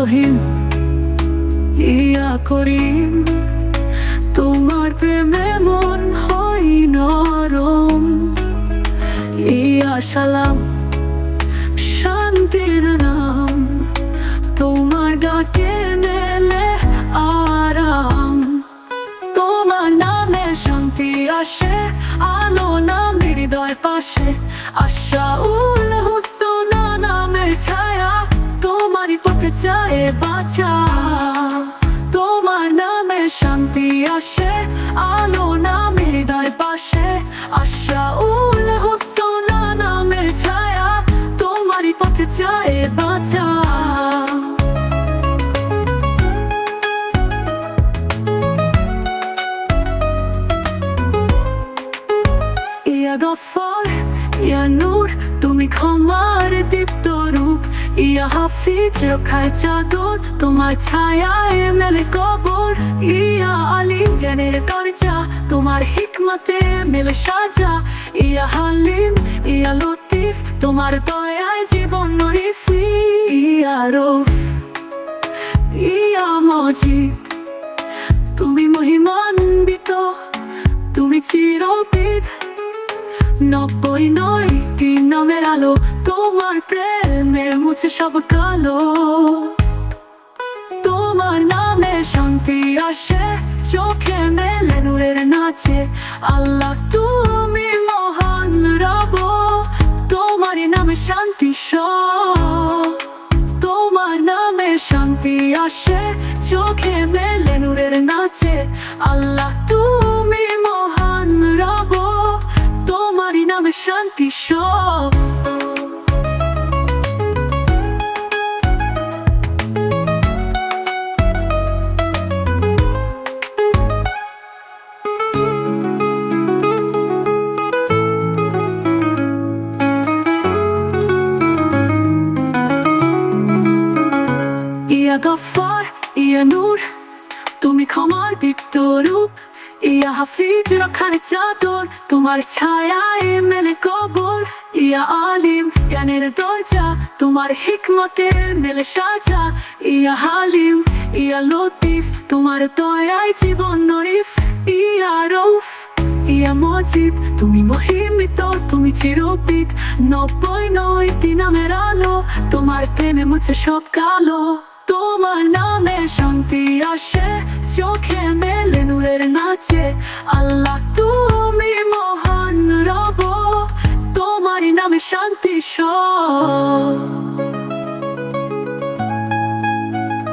রহিম ইয়া করিম, তোমার প্রেমে মন হয় নরম। ইয়া সালাম শান্তির নাম, তোমার ডাকে মেলে আরাম। তোমার নামে শান্তি আসে, আলো নামে হৃদয় পাশে। আশাউল হুসনা নামের ছায়া, তোমারই পথে চায় বাঁচা। তোমার নামে শান্তি আসে, আলো নামে হৃদয় পাশে। আশাউল হুসনা নামের ছায়া, তোমারই পথে চায় বাঁচা। ইয়া গফফার ইয়া নূর, তুমি ক্ষমার দীপ্ত রূপ। ইয়া হাফিজ রক্ষার চাদর, তোমার ছায়ায় মেলে কবর। ইয়া আলিম জ্ঞানের দরজা, তোমার হিকমতে মেলে সাজা। ইয়া হালিম ইয়া লতিফ, তোমার দয়ায় জীবন নরিফি। ইয়া রউফ ইয়া মজিদ, তুমি মহিমান্বিত, তুমি চিরবিদ। 99টি নামের আলো, তোমার প্রেমে মুছে সব কালো। তোমার নামে শান্তি আসে, চোখে মেলে নূরের নাচে। আল্লাহ তুমি মহান রব, তোমারই নামে শান্তি সব। তোমার নামে শান্তি আসে, চোখে মেলে নূরের নাচে। আল্লাহ তুমি মহান রব, তোমারই নামে শান্তি সব। ইয়া গফফার ইয়া নূর, তুমি ক্ষমার দীপ্ত রূপ। ইয়া হাফিজ রক্ষার চাদর, তোমার ছায়ায় মেলে কবর। ইয়া আলিম জ্ঞানের দরজা, তোমার হিকমতে মেলে সাজা। ইয়া হালিম ইয়া লতিফ, তোমার দয়ায় জীবন নরিফ। ইয়া রউফ ইয়া মজিদ, তুমি মহিমিত, তুমি চিরবিদ। 99টি নামের আলো, তোমার প্রেমে মুছে সব কালো। তোমার নামে শান্তি আসে, চোখে মেলে নূরের নাচে। আল্লাহ তুমি মহান রব, তোমারই নামে শান্তি সব।